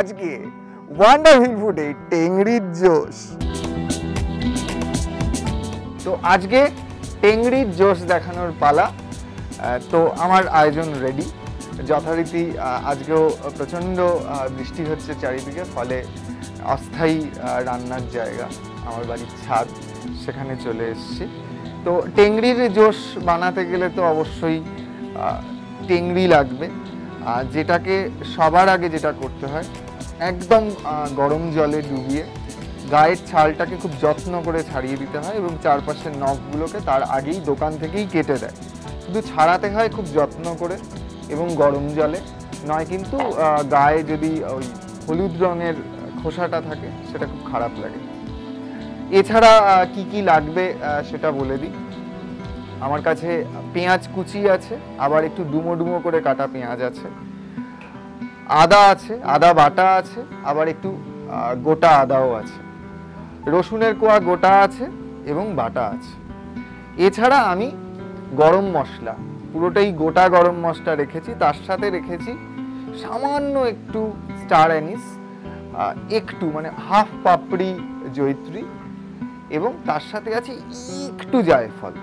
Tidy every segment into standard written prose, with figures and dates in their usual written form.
আজকে ওয়ান্ডারফুল ফুডে টেংরির জোশ। তো আজকে টেংরির জোশ দেখানোর পালা। তো আমার আয়োজন রেডি যথারীতি। আজকেও প্রচণ্ড বৃষ্টি হচ্ছে চারিদিকে, ফলে অস্থায়ী রান্নার জায়গা আমার বাড়ির ছাদ, সেখানে চলে এসেছি। তো টেংরির জোশ বানাতে গেলে তো অবশ্যই টেংরি লাগবে। যেটাকে সবার আগে যেটা করতে হয়, একদম গরম জলে ডুবিয়ে গায়ের ছালটাকে খুব যত্ন করে ছাড়িয়ে দিতে হয় এবং চারপাশের নখগুলোকে তার আগেই দোকান থেকেই কেটে দেয়। শুধু ছাড়াতে হয় খুব যত্ন করে এবং গরম জলে, নয় কিন্তু গায়ে যদি ওই হলুদ রঙের খোসাটা থাকে সেটা খুব খারাপ লাগে। এছাড়া কি কি লাগবে সেটা বলে দিই। আমার কাছে পেঁয়াজ কুচি আছে, আবার একটু ডুমো ডুমো করে কাটা পেঁয়াজ আছে, আদা আছে, আদা বাটা আছে, আবার একটু গোটা আদাও আছে, রসুনের কোয়া গোটা আছে এবং বাটা আছে। এছাড়া আমি গরম মশলা, পুরোটাই গোটা গরম মশলা রেখেছি, তার সাথে রেখেছি সামান্য একটু স্টার অ্যানিস, একটু মানে হাফ পাপড়ি জয়িত্রী, এবং তার সাথে আছে একটু জায়ফল।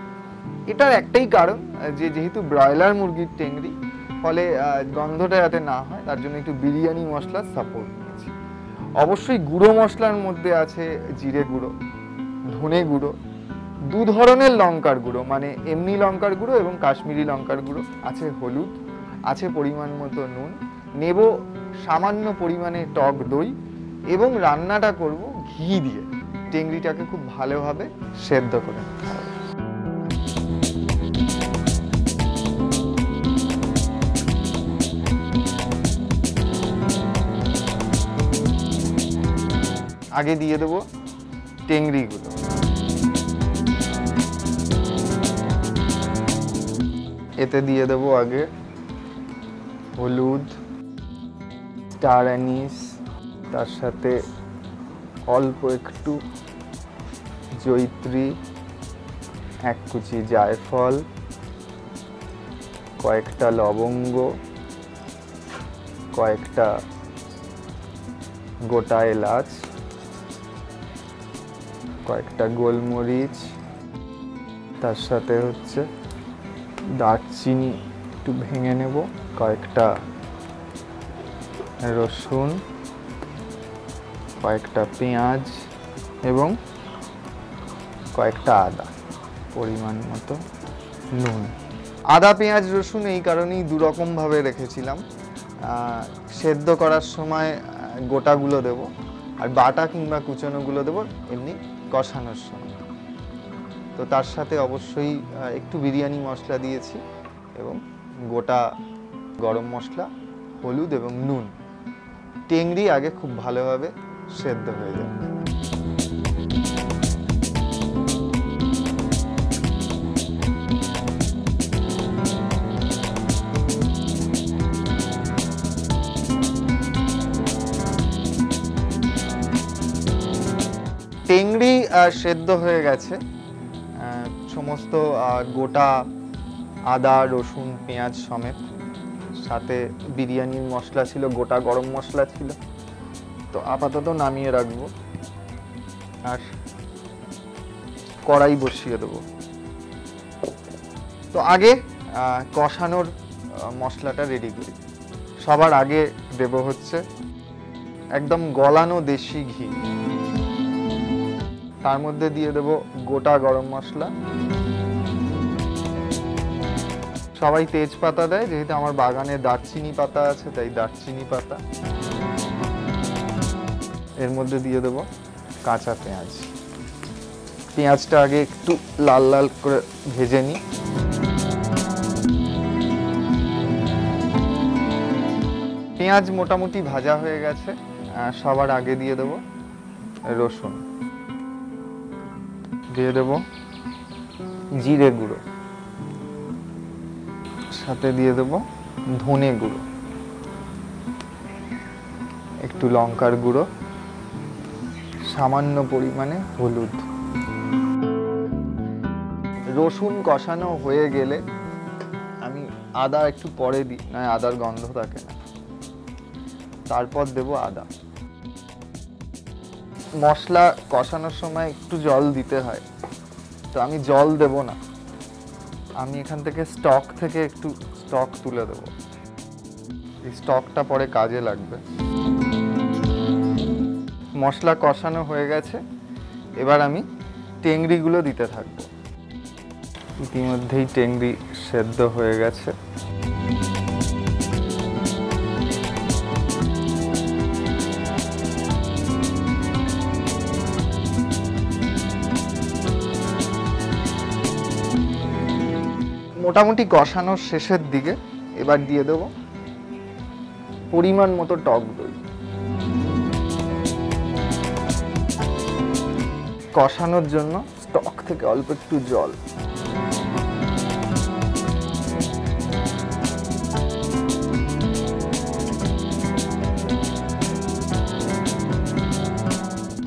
এটার একটাই কারণ যে যেহেতু ব্রয়লার মুরগির টেংরি, ফলে গন্ধটা যাতে না হয় তার জন্য একটু বিরিয়ানি মশলার সাপোর্ট নিয়েছি। অবশ্যই গুঁড়ো মশলার মধ্যে আছে জিরে গুঁড়ো, ধনে গুঁড়ো, দু ধরনের লঙ্কার গুঁড়ো, মানে এমনি লঙ্কার গুঁড়ো এবং কাশ্মীরি লঙ্কার গুঁড়ো, আছে হলুদ, আছে পরিমাণ মতো নুন, নেব সামান্য পরিমাণে টক দই, এবং রান্নাটা করব ঘি দিয়ে। টেংরিটাকে খুব ভালোভাবে সেদ্ধ করে নিতে হবে। আগে দিয়ে দেবো টেংরিগুলো, এতে দিয়ে দেবো আগে হলুদ, স্টার অ্যানিস, তার সাথে অল্প একটু জয়িত্রী, এক কুচি জায়ফল, কয়েকটা লবঙ্গ, কয়েকটা গোটা এলাচ, কয়েকটা গোলমরিচ, তার সাথে হচ্ছে দারচিনি একটু ভেঙে নেব, কয়েকটা রসুন, কয়েকটা পেঁয়াজ এবং কয়েকটা আদা, পরিমাণ মতো নুন। আদা পেঁয়াজ রসুন এই কারণেই দুরকমভাবে রেখেছিলাম। সেদ্ধ করার সময় গোটাগুলো দেব, আর বাটা কিংবা কুচনোগুলো দেবো এমনি কষানোর সময়। তো তার সাথে অবশ্যই একটু বিরিয়ানি মশলা দিয়েছি এবং গোটা গরম মশলা, হলুদ এবং নুন। টেংরি আগে খুব ভালোভাবে সেদ্ধ হয়ে যাবে। টেংরি সেদ্ধ হয়ে গেছে, সমস্ত গোটা আদা রসুন পেঁয়াজ সমেত, সাথে বিরিয়ানির মশলা ছিল, গোটা গরম মশলা ছিল। তো আপাতত নামিয়ে রাখবো আর কড়াই বসিয়ে দেবো। তো আগে কষানোর মশলাটা রেডি করি। সবার আগে দেব হচ্ছে একদম গলানো দেশি ঘি, তার মধ্যে দিয়ে দেব গোটা গরম মশলা। সবাই তেজপাতা দেয়, যেহেতু আমার বাগানে দারচিনি পাতা আছে তাই দারচিনি পাতা। এর মধ্যে দিয়ে দেব কাঁচা পেঁয়াজ। পেঁয়াজটা আগে একটু লাল লাল করে ভেজে নিই। পেঁয়াজ মোটামুটি ভাজা হয়ে গেছে। সবার আগে দিয়ে দেব রসুন, দিয়ে দেব জিরে গুঁড়ো, সাথে দিয়ে দেব ধনে গুঁড়ো, একটু লঙ্কার গুঁড়ো, সামান্য পরিমাণে হলুদ। রসুন কষানো হয়ে গেলে আমি আদা একটু পরে দিই, নয় আদার গন্ধ থাকে না। তারপর দেব আদা। মশলা কষানোর সময় একটু জল দিতে হয়, তো আমি জল দেব না, আমি এখান থেকে স্টক থেকে একটু স্টক তুলে দেব। এই স্টকটা পরে কাজে লাগবে। মশলা কষানো হয়ে গেছে, এবার আমি টেংরিগুলো দিতে থাকবো। ইতিমধ্যেই টেংরি সেদ্ধ হয়ে গেছে। মোটামুটি কষানোর শেষের দিকে এবার দিয়ে দেব পরিমাণ মতো টক দই। কষানোর জন্য স্টক থেকে অল্প একটু জল।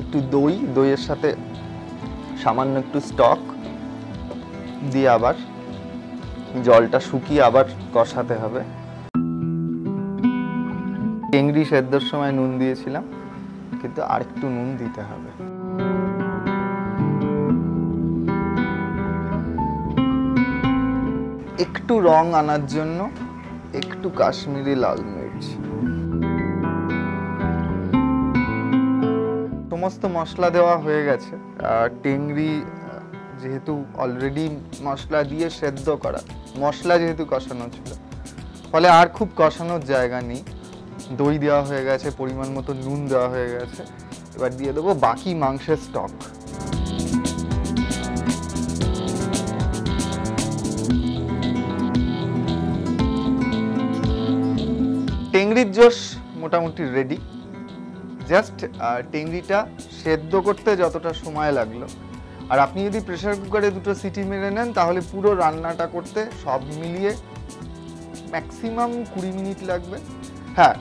একটু দই, দইয়ের সাথে সামান্য একটু স্টক দিয়ে আবার জলটা শুকিয়ে আবার কষাতে হবে। টেংরি সেদ্ধর সময় নুন দিয়েছিলাম, কিন্তু আরেকটু নুন দিতে হবে। একটু রং আনার জন্য একটু কাশ্মীরি লাল মির্চ। সমস্ত মশলা দেওয়া হয়ে গেছে। টেংরি যেহেতু অলরেডি মশলা দিয়ে সেদ্ধ করা, মশলা যেহেতু কষানো ছিল, ফলে আর খুব কষানোর জায়গা নেই। দই দেওয়া হয়ে গেছে, পরিমাণ মতো নুন দেওয়া হয়ে গেছে। এবার দিয়ে দেবো বাকি মাংসের স্টক। টেংরির জোশ মোটামুটি রেডি। জাস্ট টেংরিটা সেদ্ধ করতে যতটা সময় লাগলো, আর আপনি যদি প্রেসার কুকারে দুটো সিটি মেরে নেন, তাহলে পুরো রান্নাটা করতে সব মিলিয়ে ম্যাক্সিমাম 20 মিনিট লাগবে। হ্যাঁ,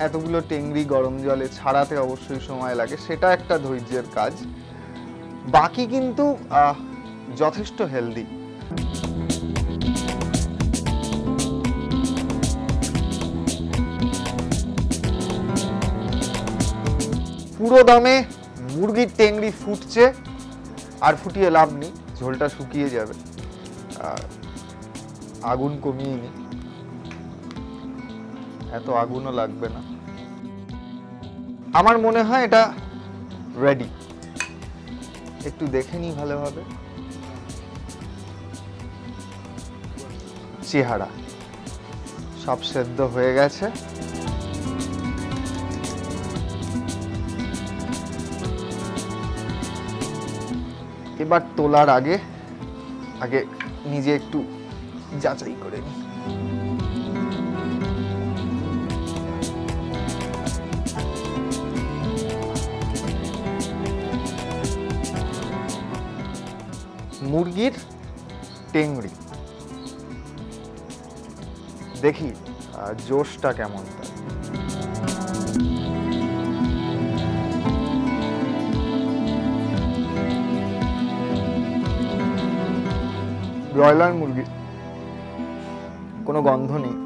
এতগুলো টেংরি গরম জলে ছাড়াতে অবশ্যই সময় লাগে, সেটা একটা ধৈর্যের কাজ। বাকি কিন্তু যথেষ্ট হেলদি। পুরো দমে মুরগির টেংরি ফুটছে, আর ফুটিয়ে লাভ নেই, ঝোলটা শুকিয়ে যাবে। আগুন কমিয়ে নি, এত আগুনও লাগবে না। আমার মনে হয় এটা রেডি। একটু দেখে নি ভালোভাবে। চেহারা সব সেদ্ধ হয়ে গেছে। এবার তোলার আগে নিজে একটু যাচাই করে নি। মুরগির টেংরি দেখি জোশটা কেমন। ব্রয়লার মুরগি, কোনো গন্ধ নেই।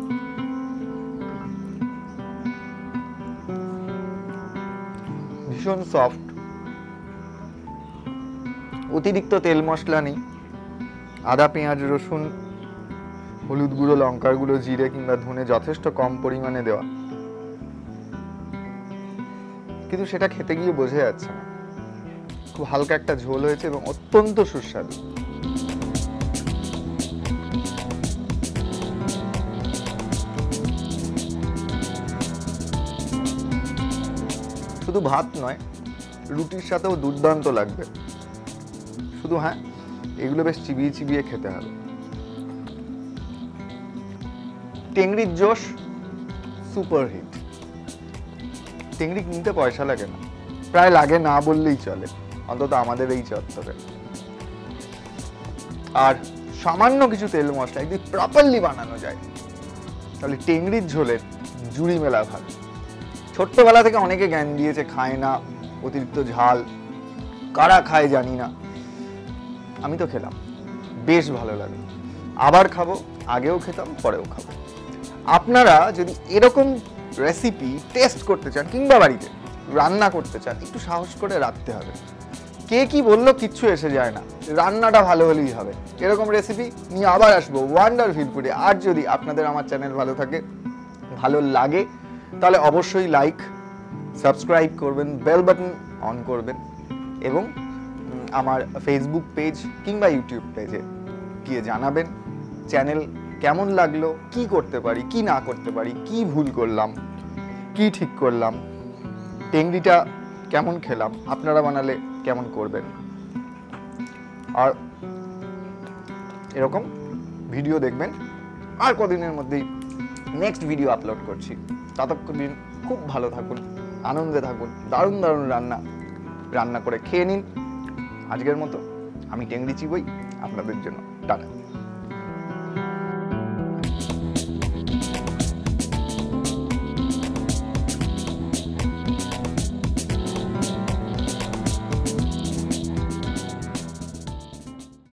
ভীষণ সফট, অতিরিক্ত তেল মশলা নেই। আদা, পেঁয়াজ, রসুন, হলুদ গুঁড়ো, লঙ্কার গুঁড়ো, জিরে কিংবা ধনে যথেষ্ট কম পরিমাণে দেওয়া, কিন্তু সেটা খেতে গিয়ে বোঝা যাচ্ছে না। খুব হালকা একটা ঝোল হয়েছে এবং অত্যন্ত সুস্বাদু। শুধু ভাত নয়, রুটির সাথেও দুর্দান্ত লাগবে। শুধু হ্যাঁ, এগুলো বেশ চিবিয়ে চিবিয়ে খেতে হবে। টেংরির জোশ সুপার হিট। টেংরি কিনতে পয়সা লাগে না, প্রায় লাগে না বললেই চলে, অন্তত আমাদের এই চত্বরে। আর সামান্য কিছু তেল মশলা যদি প্রপারলি বানানো যায়, তাহলে টেংরির ঝোলের জুড়ি মেলা ভাগ। ছোট্টবেলা থেকে অনেকে জ্ঞান দিয়েছে খায় না, অতিরিক্ত ঝাল, কারা খায় জানি না। আমি তো খেলাম, বেশ ভালো লাগে, আবার খাবো, আগেও খেতাম, পরেও খাবো। আপনারা যদি এরকম রেসিপি টেস্ট করতে চান কিংবা বাড়িতে রান্না করতে চান, একটু সাহস করে রাখতে হবে। কে কি বললো কিচ্ছু এসে যায় না, রান্নাটা ভালো হলেই হবে। এরকম রেসিপি নিয়ে আবার আসবো ওয়ান্ডার ফিল ফুডে। আর যদি আপনাদের আমার চ্যানেল ভালো থাকে, ভালো লাগে, তাহলে অবশ্যই লাইক, সাবস্ক্রাইব করবেন, বেল বাটন অন করবেন এবং আমার ফেসবুক পেজ কিংবা ইউটিউব পেজে গিয়ে জানাবেন চ্যানেল কেমন লাগলো, কি করতে পারি, কি না করতে পারি, কি ভুল করলাম, কি ঠিক করলাম, টেংরিটা কেমন খেলাম, আপনারা বানালে কেমন করবেন। আর এরকম ভিডিও দেখবেন। আর কদিনের মধ্যেই নেক্সট ভিডিও আপলোড করছি। ততক্ষণ দিন খুব ভালো থাকুন, আনন্দে থাকুন, দারুণ দারুণ রান্না করে খেয়ে নিন। আজকের মতো আমি টেংরি চিবই আপনাদের জন্য। টাটা।